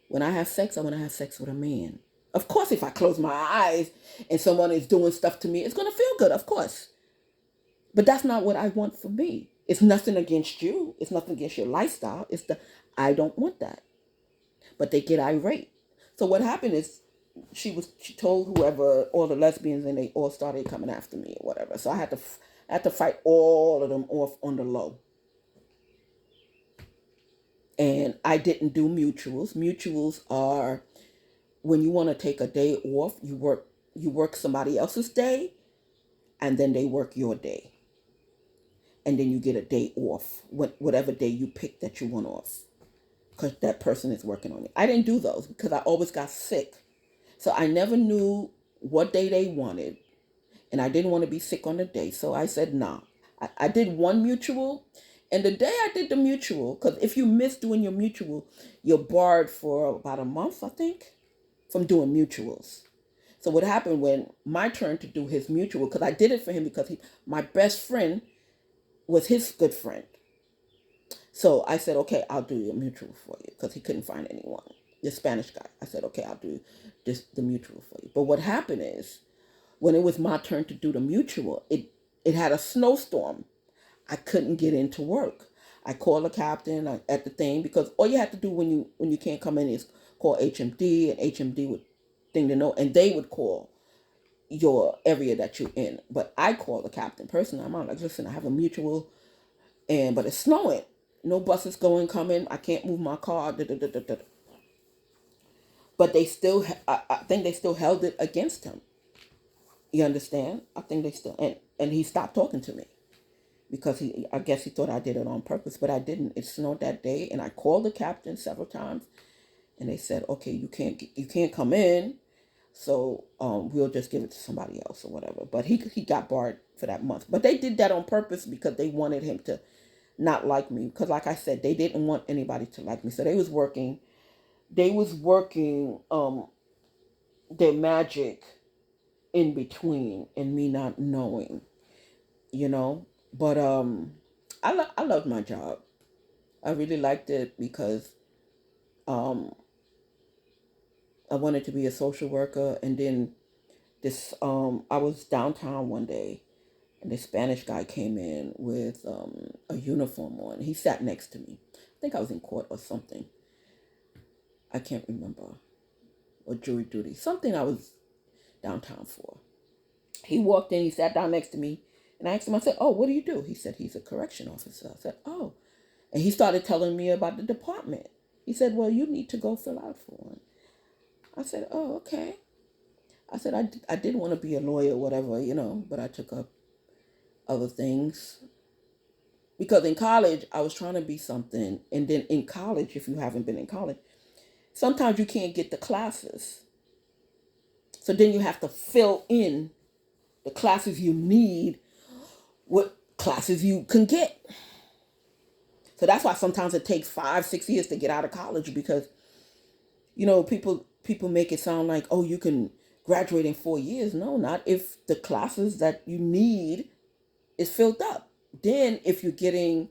When I have sex, I want to have sex with a man. Of course, if I close my eyes and someone is doing stuff to me, it's going to feel good, of course. But that's not what I want for me. It's nothing against you. It's nothing against your lifestyle. It's I don't want that. But they get irate. So what happened is she told whoever, all the lesbians, and they all started coming after me or whatever. So I had to fight all of them off on the low. And I didn't do mutuals. Mutuals are when you want to take a day off, you work somebody else's day, and then they work your day. And then you get a day off, whatever day you pick that you want off, because that person is working on it. I didn't do those because I always got sick. So I never knew what day they wanted, and I didn't want to be sick on the day. So I said, nah. I did one mutual, and the day I did the mutual, because if you miss doing your mutual, you're barred for about a month, I think, from doing mutuals. So what happened when my turn to do his mutual, because I did it for him because my best friend was his good friend. So I said, okay, I'll do your mutual for you, because he couldn't find anyone. The Spanish guy. I said, okay, I'll do the mutual for you. But what happened is, when it was my turn to do the mutual, it had a snowstorm. I couldn't get into work. I called the captain at the thing, because all you have to do when you can't come in is call HMD, and HMD would thing to know, and they would call your area that you're in. But I called the captain personally. I'm like, listen, I have a mutual, but it's snowing. No buses coming. I can't move my car. But they still, I think they still held it against him. You understand? I think they still, and he stopped talking to me, because I guess he thought I did it on purpose, but I didn't. It snowed that day, and I called the captain several times, and they said, okay, you can't come in, so we'll just give it to somebody else or whatever. But he got barred for that month. But they did that on purpose because they wanted him to not like me, because like I said, they didn't want anybody to like me. So they was working their magic in between, and me not knowing, but I loved my job. I really liked it because I wanted to be a social worker. And then I was downtown one day, and this Spanish guy came in with a uniform on. He sat next to me. I think I was in court or something. I can't remember. Or jury duty. Something I was downtown for. He walked in, he sat down next to me, and I asked him, I said, oh, what do you do? He said, he's a correction officer. I said, oh. And he started telling me about the department. He said, well, you need to go fill out for one. I said, oh, okay. I said, I did want to be a lawyer or whatever, but I took up other things. Because in college, I was trying to be something. And then in college, if you haven't been in college, sometimes you can't get the classes. So then you have to fill in the classes you need, what classes you can get. So that's why sometimes it takes 5-6 years to get out of college, because, people make it sound like, oh, you can graduate in 4 years. No, not if the classes that you need is filled up. Then if you're getting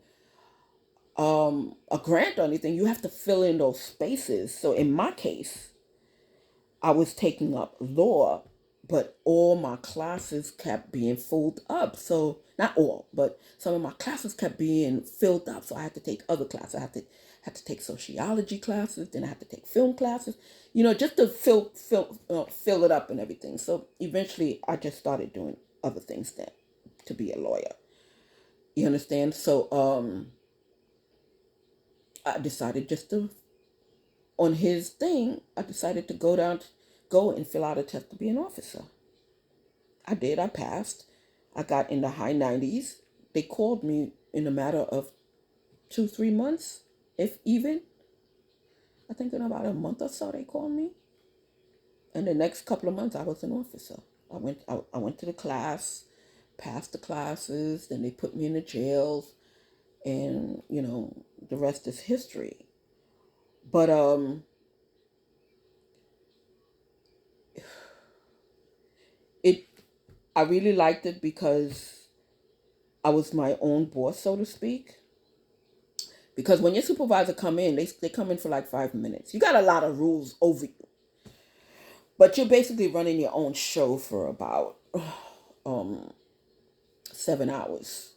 a grant or anything, you have to fill in those spaces. So in my case, I was taking up law, but all my classes kept being filled up. So Not all, but some of my classes kept being filled up. So I had to take other classes. I had to take sociology classes. Then I had to take film classes, just to fill it up and everything. So eventually I just started doing other things then to be a lawyer. You understand? So I decided on his thing, I decided to go and fill out a test to be an officer. I did. I passed. I got in the high 90s. They called me in a matter of 2-3 months, if even. I think in about a month or so they called me. And the next couple of months I was an officer. I went to the class, passed the classes, then they put me in the jails, and the rest is history. But it I really liked it because I was my own boss, so to speak. Because when your supervisor come in, they come in for like 5 minutes. You got a lot of rules over you, but you're basically running your own show for about 7 hours.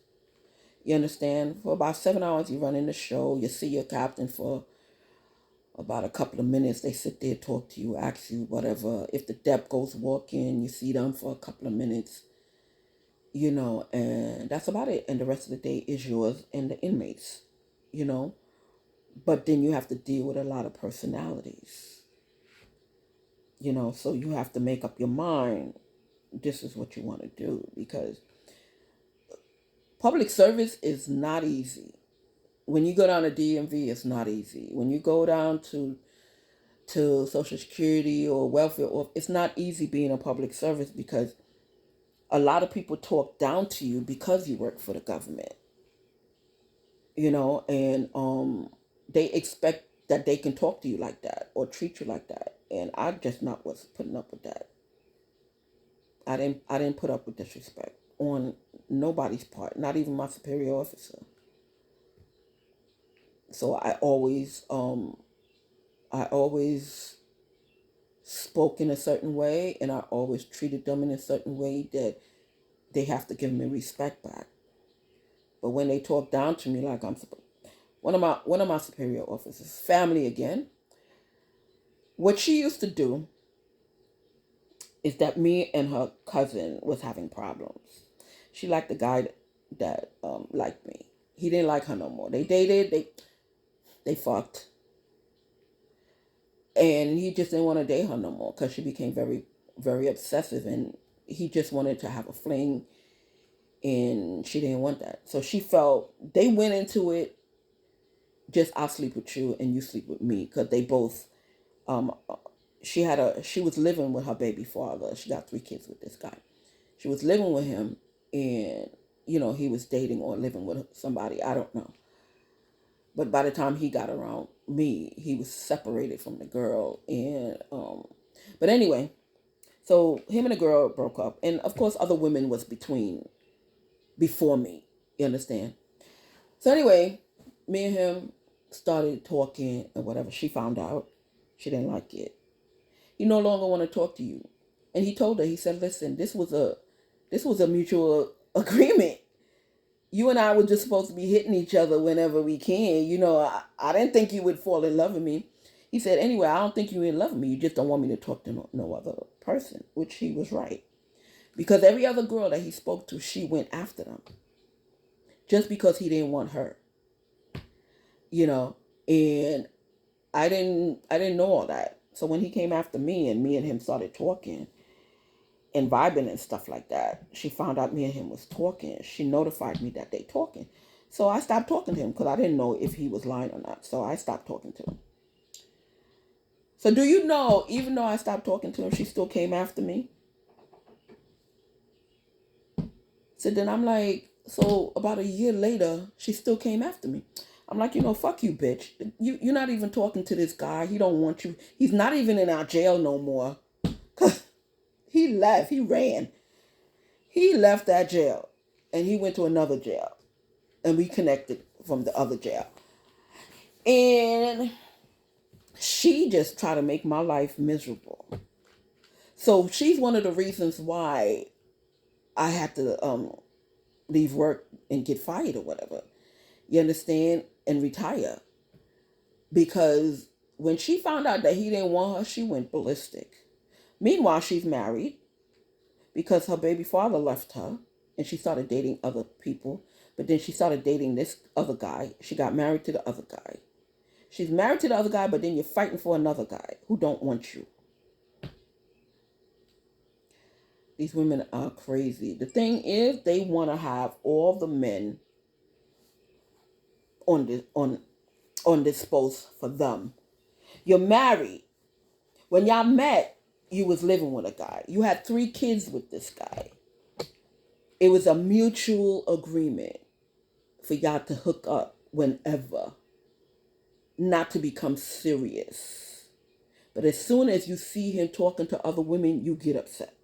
You understand? For about 7 hours, you're running the show. You see your captain for about a couple of minutes. They sit there, talk to you, ask you whatever. If the dep goes walking, you see them for a couple of minutes. And that's about it. And the rest of the day is yours and the inmates. But then you have to deal with a lot of personalities. So you have to make up your mind. This is what you want to do, because public service is not easy. When you go down to DMV, it's not easy. When you go down to Social Security or welfare, it's not easy being a public service, because a lot of people talk down to you because you work for the government. And they expect that they can talk to you like that or treat you like that. And I just not was putting up with that. I didn't put up with disrespect on nobody's part, not even my superior officer. So I always spoke in a certain way, and I always treated them in a certain way that they have to give me respect back. But when they talk down to me like I'm supposed, one of my superior officers, family again, what she used to do is that me and her cousin was having problems. She liked the guy that liked me. He didn't like her no more. They dated. They fucked, and he just didn't want to date her no more because she became very, very obsessive, and he just wanted to have a fling, and she didn't want that. So she felt they went into it just, I'll sleep with you and you sleep with me, because they both she was living with her baby father. She got 3 kids with this guy. She was living with him, and he was dating or living with somebody, I don't know. But by the time he got around me, he was separated from the girl. And but anyway, so him and the girl broke up, and of course other women was before me. You understand? So anyway, me and him started talking and whatever. She found out. She didn't like it. He no longer want to talk to you. And he told her, he said, listen, this was a mutual agreement. You and I were just supposed to be hitting each other whenever we can. I didn't think you would fall in love with me. He said, anyway, I don't think you're in love with me. You just don't want me to talk to no other person, which he was right. Because every other girl that he spoke to, she went after them. Just because he didn't want her. And I didn't know all that. So when he came after me and him started talking and vibing and stuff like that, she found out me and him was talking. She notified me that they talking. So I stopped talking to him because I didn't know if he was lying or not. So I stopped talking to him. So do you know, even though I stopped talking to him, she still came after me? So then I'm like, so about a year later, she still came after me. I'm like, fuck you, bitch. You're not even talking to this guy. He don't want you. He's not even in our jail no more. Because he left. He ran. He left that jail. And he went to another jail. And we connected from the other jail. And she just tried to make my life miserable. So she's one of the reasons why I had to leave work and get fired or whatever. You understand? And retire. Because when she found out that he didn't want her, she went ballistic. Meanwhile, she's married because her baby father left her and she started dating other people. But then she started dating this other guy. She got married to the other guy. She's married to the other guy, but then you're fighting for another guy who don't want you. These women are crazy. The thing is, they want to have all the men on disposal for them. You're married. When y'all met, you was living with a guy. You had 3 kids with this guy. It was a mutual agreement for y'all to hook up whenever, not to become serious. But as soon as you see him talking to other women, you get upset.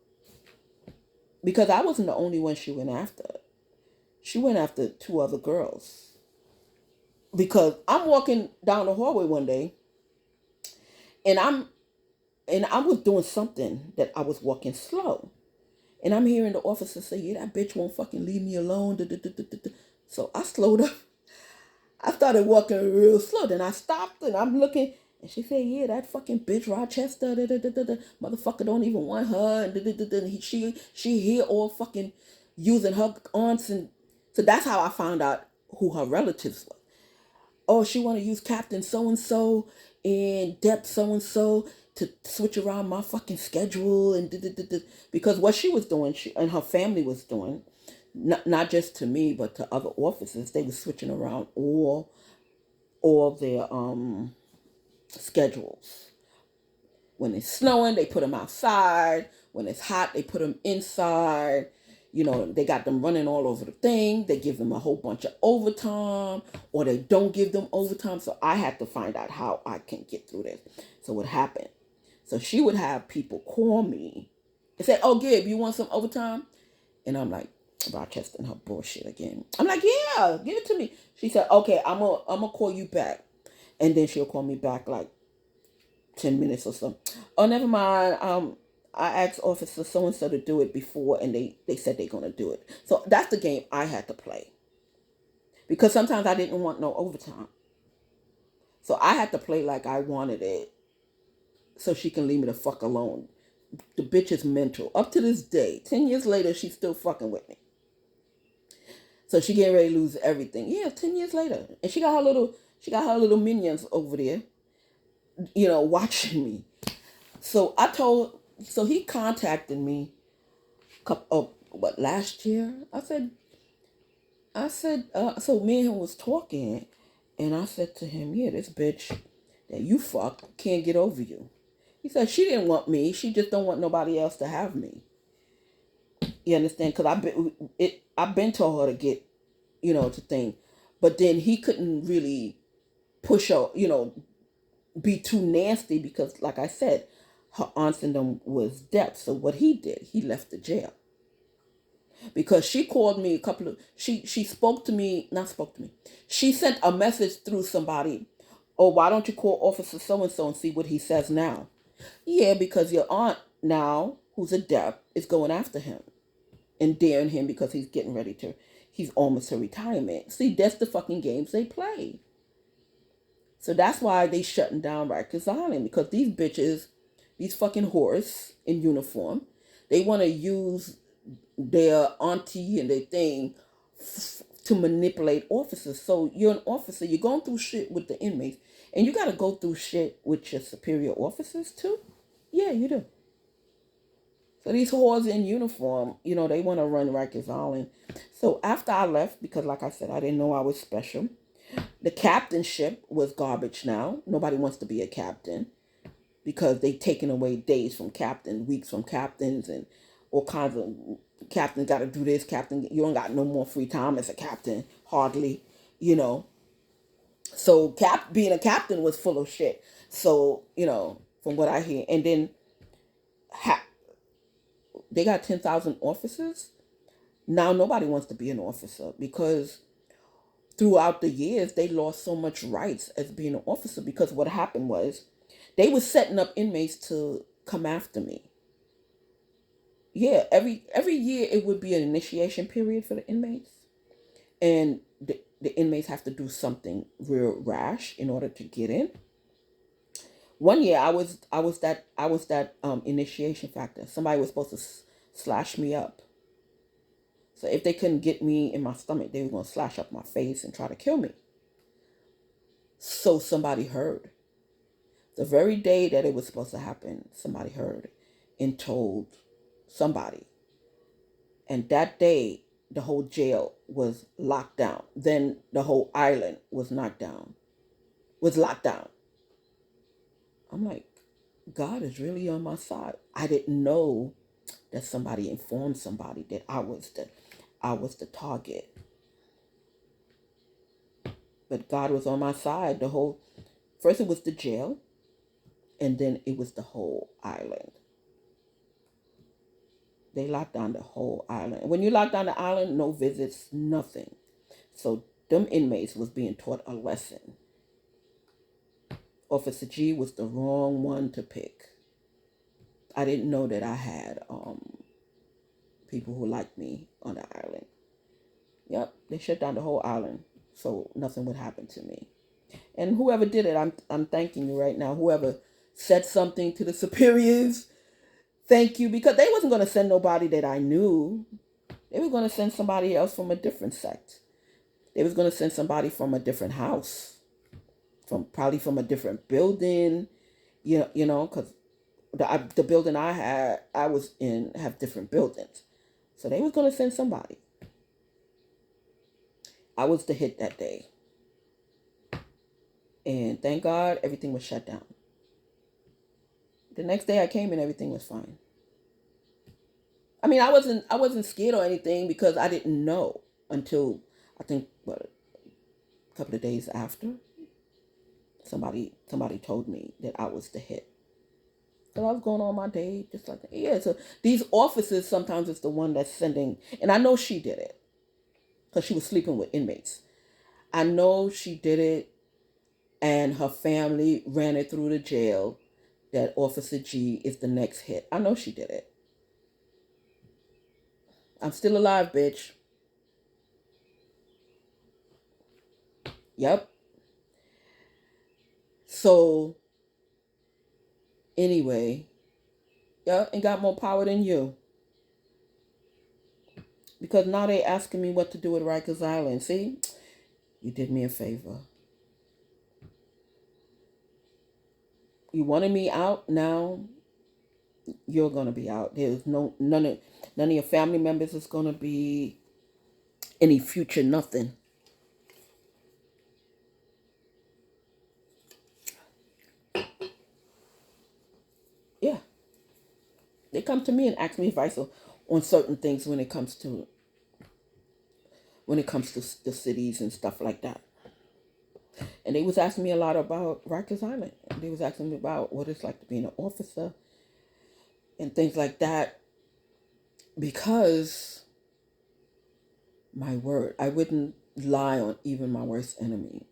Because I wasn't the only one she went after. She went after 2 other girls. Because I'm walking down the hallway one day, and I was doing something that I was walking slow. And I'm hearing the officer say, yeah, that bitch won't fucking leave me alone. So I slowed up. I started walking real slow. Then I stopped and I'm looking. And she said, yeah, that fucking bitch Rochester. Motherfucker don't even want her. And she here all fucking using her aunts. And so that's how I found out who her relatives were. Oh, she want to use Captain so-and-so and Dep so-and-so to switch around my fucking schedule. And because what she was doing, she and her family was doing, not just to me, but to other officers, they were switching around all their schedules. When it's snowing, they put them outside. When it's hot, they put them inside. You know, they got them running all over the thing. They give them a whole bunch of overtime, or they don't give them overtime. So I had to find out how I can get through this. So what happened? So she would have people call me and say, oh, Gib, you want some overtime? And I'm like, Rochester and her bullshit again. I'm like, yeah, give it to me. She said, okay, I'm gonna call you back. And then she'll call me back like 10 minutes or so. Oh, never mind. I asked Officer so-and-so to do it before, and they said they're going to do it. So that's the game I had to play. Because sometimes I didn't want no overtime. So I had to play like I wanted it so she can leave me the fuck alone. The bitch is mental. Up to this day, 10 years later, she's still fucking with me. So she getting ready to lose everything. Yeah, 10 years later. And she got her little minions over there, you know, watching me. So he contacted me last year? So me and him was talking, and I said to him, yeah, this bitch that you fuck can't get over you. He said, she didn't want me. She just don't want nobody else to have me. You understand? Because I've been told her to get, you know, to thing. But then he couldn't really push her, you know, be too nasty because, like I said, her aunts and them was deaf. So what he did, he left the jail. Because she called me she spoke to me. She sent a message through somebody. Oh, why don't you call Officer so-and-so and see what he says now? Yeah, because your aunt now, who's a deaf, is going after him and daring him because he's almost to retirement. See, that's the fucking games they play. So that's why they shutting down Rikers Island, because these bitches, these fucking whores in uniform, they want to use their auntie and their thing to manipulate officers. So you're an officer, you're going through shit with the inmates, and you got to go through shit with your superior officers too. Yeah, you do. So these whores in uniform, you know, they want to run Rikers Island. So after I left, because like I said, I didn't know I was special. The captainship was garbage now. Nobody wants to be a captain because they taking away days from captain, weeks from captains, and all kinds of captains got to do this. Captain, you don't got no more free time as a captain, hardly, you know. So being a captain was full of shit. So, you know, from what I hear. And then they got 10,000 officers. Now nobody wants to be an officer because throughout the years, they lost so much rights as being an officer because what happened was they were setting up inmates to come after me. yeah, every year it would be an initiation period for the inmates, and the inmates have to do something real rash in order to get in. One year I was that initiation factor. Somebody was supposed to slash me up. So if they couldn't get me in my stomach, they were going to slash up my face and try to kill me. So somebody heard. The very day that it was supposed to happen, somebody heard and told somebody. And that day, the whole jail was locked down. Then the whole island was knocked down, was locked down. I'm like, God is really on my side. I didn't know that somebody informed somebody that I was the target. But God was on my side. The whole first it was the jail, and then it was the whole island. They locked down the whole island. When you lock down the island, no visits, nothing. So them inmates was being taught a lesson. Officer G was the wrong one to pick. I didn't know that I had people who liked me on the island. Yep, they shut down the whole island so nothing would happen to me. And whoever did it, I'm thanking you right now. Whoever said something to the superiors, thank you, because they wasn't going to send nobody that I knew. They were going to send somebody else from a different sect. They was going to send somebody from a different house, probably from a different building. Because the building I was in, have different buildings, so they was going to send somebody. I was the hit that day, and thank God everything was shut down. The next day I came and everything was fine. I mean, I wasn't scared or anything because I didn't know until I think a couple of days after somebody told me that I was the hit. So I was going on my day just like that. Yeah. So these officers sometimes it's the one that's sending, and I know she did it because she was sleeping with inmates. I know she did it, and her family ran it through the jail that Officer G is the next hit. I know she did it. I'm still alive, bitch. Yep. So anyway, yeah, and got more power than you. Because now they asking me what to do with Rikers Island. See? You did me a favor. You wanted me out, now you're gonna be out. There's none of your family members is gonna be any future nothing. Yeah. They come to me and ask me advice on certain things when it comes to the cities and stuff like that. And they was asking me a lot about Rikers Island. They was asking me about what it's like to be an officer and things like that. Because my word, I wouldn't lie on even my worst enemy.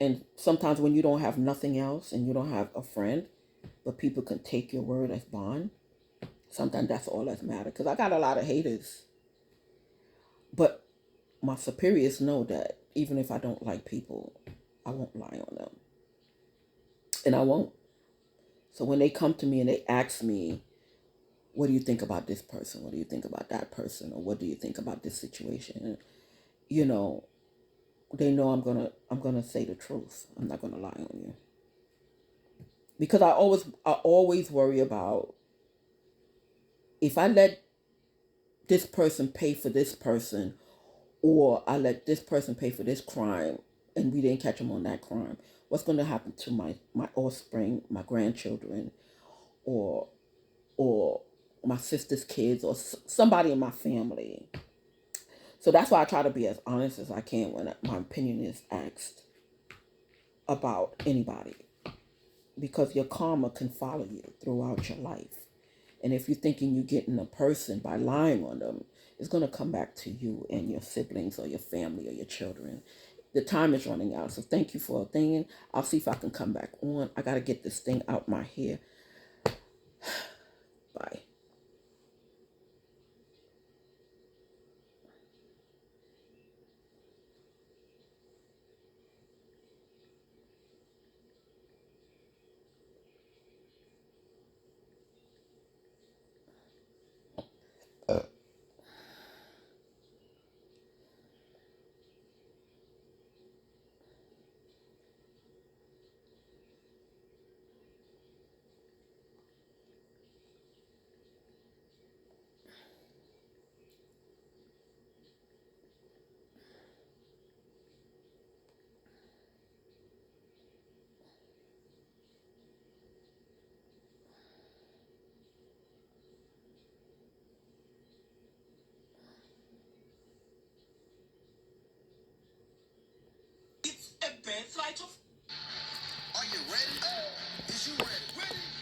And sometimes when you don't have nothing else and you don't have a friend, but people can take your word as bond, sometimes that's all that matters. Because I got a lot of haters. But my superiors know that even if I don't like people, I won't lie on them. And I won't. So when they come to me and they ask me, what do you think about this person? What do you think about that person? Or what do you think about this situation? And, you know, they know I'm gonna say the truth. I'm not gonna lie on you. Because I always worry about, if I let this person pay for this person, or I let this person pay for this crime and we didn't catch them on that crime, what's going to happen to my offspring, my grandchildren, or or my sister's kids, or somebody in my family? So that's why I try to be as honest as I can when my opinion is asked about anybody, because your karma can follow you throughout your life. And if you're thinking you're getting a person by lying on them, it's going to come back to you and your siblings or your family or your children. The time is running out. So thank you for thinking. I'll see if I can come back on. I got to get this thing out my hair. Bye. Are you ready? Is you ready?